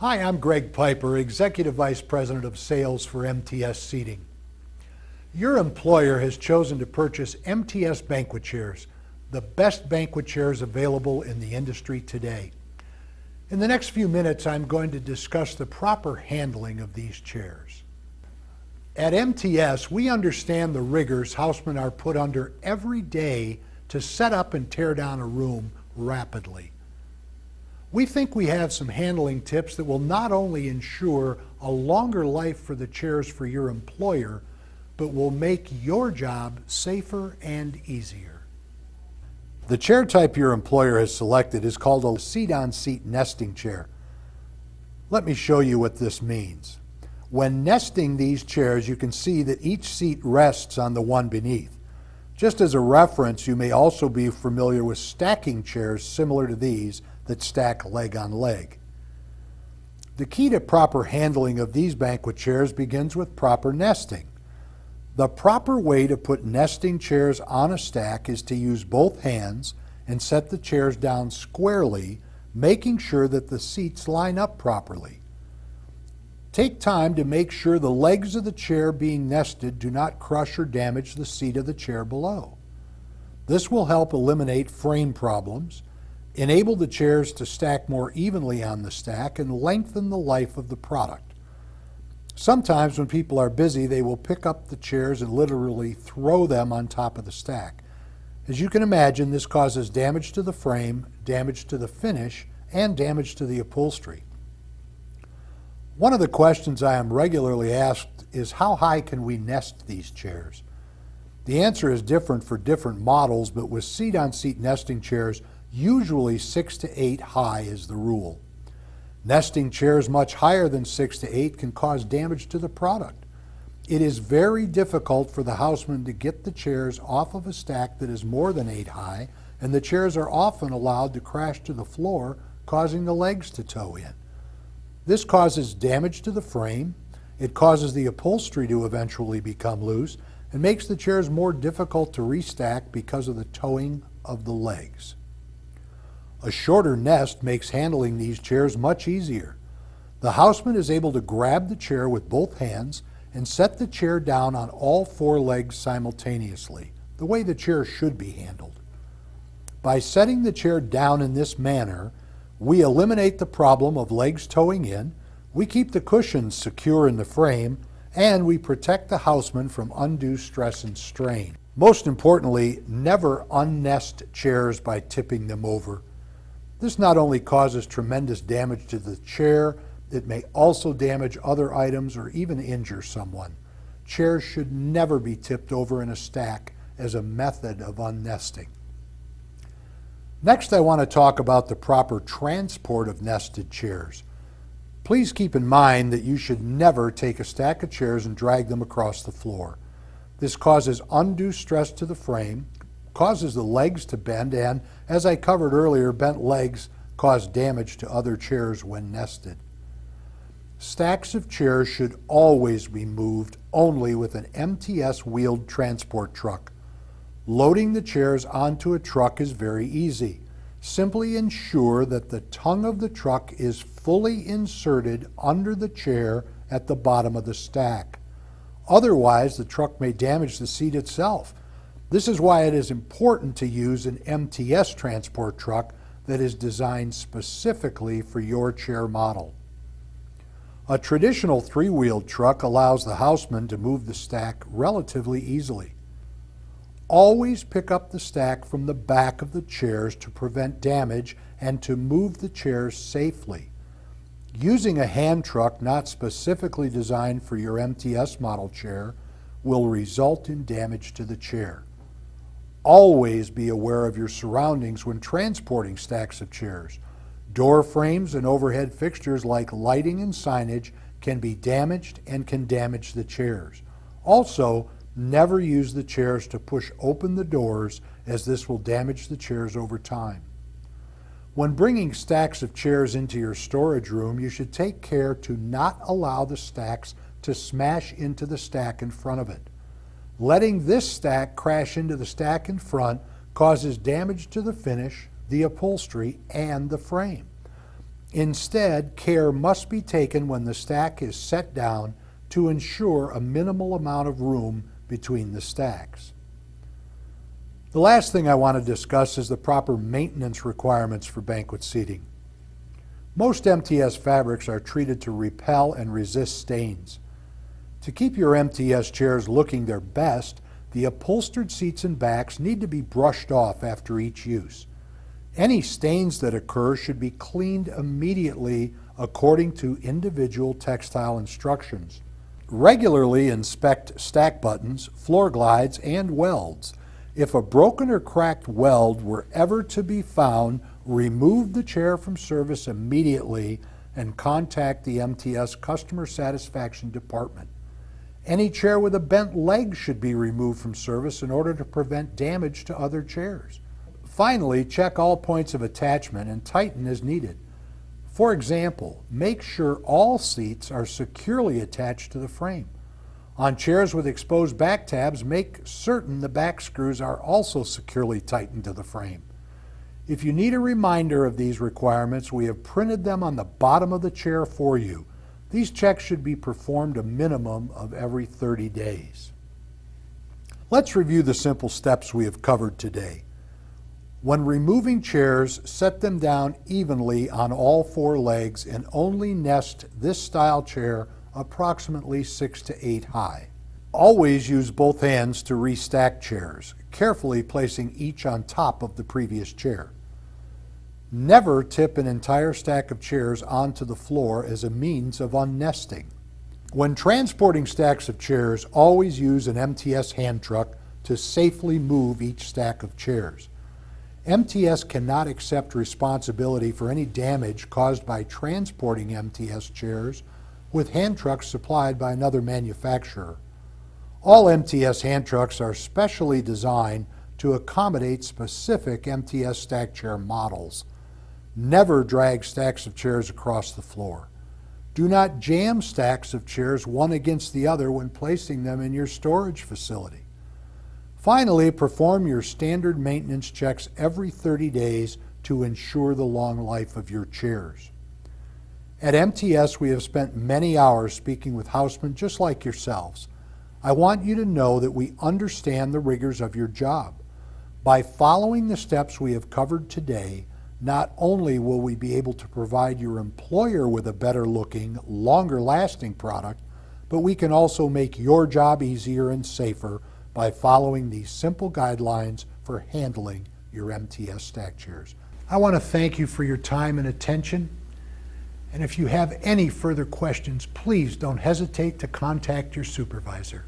Hi, I'm Greg Piper, Executive Vice President of Sales for MTS Seating. Your employer has chosen to purchase MTS banquet chairs, the best banquet chairs available in the industry today. In the next few minutes, I'm going to discuss the proper handling of these chairs. At MTS, we understand the rigors housemen are put under every day to set up and tear down a room rapidly. We think we have some handling tips that will not only ensure a longer life for the chairs for your employer, but will make your job safer and easier. The chair type your employer has selected is called a seat-on-seat nesting chair. Let me show you what this means. When nesting these chairs, you can see that each seat rests on the one beneath. Just as a reference, you may also be familiar with stacking chairs similar to these that stack leg on leg. The key to proper handling of these banquet chairs begins with proper nesting. The proper way to put nesting chairs on a stack is to use both hands and set the chairs down squarely, making sure that the seats line up properly. Take time to make sure the legs of the chair being nested do not crush or damage the seat of the chair below. This will help eliminate frame problems, enable the chairs to stack more evenly on the stack, and lengthen the life of the product. Sometimes when people are busy, they will pick up the chairs and literally throw them on top of the stack. As you can imagine, this causes damage to the frame, damage to the finish, and damage to the upholstery. One of the questions I am regularly asked is how high can we nest these chairs? The answer is different for different models, but with seat-on-seat nesting chairs, usually 6 to 8 high is the rule. Nesting chairs much higher than 6 to 8 can cause damage to the product. It is very difficult for the houseman to get the chairs off of a stack that is more than 8 high, and the chairs are often allowed to crash to the floor, causing the legs to toe in. This causes damage to the frame, it causes the upholstery to eventually become loose, and makes the chairs more difficult to restack because of the towing of the legs. A shorter nest makes handling these chairs much easier. The houseman is able to grab the chair with both hands and set the chair down on all 4 legs simultaneously, the way the chair should be handled. By setting the chair down in this manner, we eliminate the problem of legs towing in, we keep the cushions secure in the frame, and we protect the houseman from undue stress and strain. Most importantly, never unnest chairs by tipping them over. This not only causes tremendous damage to the chair, it may also damage other items or even injure someone. Chairs should never be tipped over in a stack as a method of unnesting. Next, I want to talk about the proper transport of nested chairs. Please keep in mind that you should never take a stack of chairs and drag them across the floor. This causes undue stress to the frame, causes the legs to bend, and, as I covered earlier, bent legs cause damage to other chairs when nested. Stacks of chairs should always be moved only with an MTS wheeled transport truck. Loading the chairs onto a truck is very easy. Simply ensure that the tongue of the truck is fully inserted under the chair at the bottom of the stack. Otherwise, the truck may damage the seat itself. This is why it is important to use an MTS transport truck that is designed specifically for your chair model. A traditional 3-wheeled truck allows the houseman to move the stack relatively easily. Always pick up the stack from the back of the chairs to prevent damage and to move the chairs safely. Using a hand truck not specifically designed for your MTS model chair will result in damage to the chair. Always be aware of your surroundings when transporting stacks of chairs. Door frames and overhead fixtures like lighting and signage can be damaged and can damage the chairs. Also, never use the chairs to push open the doors, as this will damage the chairs over time. When bringing stacks of chairs into your storage room, you should take care to not allow the stacks to smash into the stack in front of it. Letting this stack crash into the stack in front causes damage to the finish, the upholstery, and the frame. Instead, care must be taken when the stack is set down to ensure a minimal amount of room between the stacks. The last thing I want to discuss is the proper maintenance requirements for banquet seating. Most MTS fabrics are treated to repel and resist stains. To keep your MTS chairs looking their best, the upholstered seats and backs need to be brushed off after each use. Any stains that occur should be cleaned immediately according to individual textile instructions. Regularly inspect stack buttons, floor glides, and welds. If a broken or cracked weld were ever to be found, remove the chair from service immediately and contact the MTS Customer Satisfaction Department. Any chair with a bent leg should be removed from service in order to prevent damage to other chairs. Finally, check all points of attachment and tighten as needed. For example, make sure all seats are securely attached to the frame. On chairs with exposed back tabs, make certain the back screws are also securely tightened to the frame. If you need a reminder of these requirements, we have printed them on the bottom of the chair for you. These checks should be performed a minimum of every 30 days. Let's review the simple steps we have covered today. When removing chairs, set them down evenly on all four legs and only nest this style chair approximately 6 to 8 high. Always use both hands to restack chairs, carefully placing each on top of the previous chair. Never tip an entire stack of chairs onto the floor as a means of unnesting. When transporting stacks of chairs, always use an MTS hand truck to safely move each stack of chairs. MTS cannot accept responsibility for any damage caused by transporting MTS chairs with hand trucks supplied by another manufacturer. All MTS hand trucks are specially designed to accommodate specific MTS stack chair models. Never drag stacks of chairs across the floor. Do not jam stacks of chairs one against the other when placing them in your storage facility. Finally, perform your standard maintenance checks every 30 days to ensure the long life of your chairs. At MTS, we have spent many hours speaking with housemen just like yourselves. I want you to know that we understand the rigors of your job. By following the steps we have covered today, not only will we be able to provide your employer with a better looking, longer lasting product, but we can also make your job easier and safer by following these simple guidelines for handling your MTS stack chairs. I want to thank you for your time and attention. And if you have any further questions, please don't hesitate to contact your supervisor.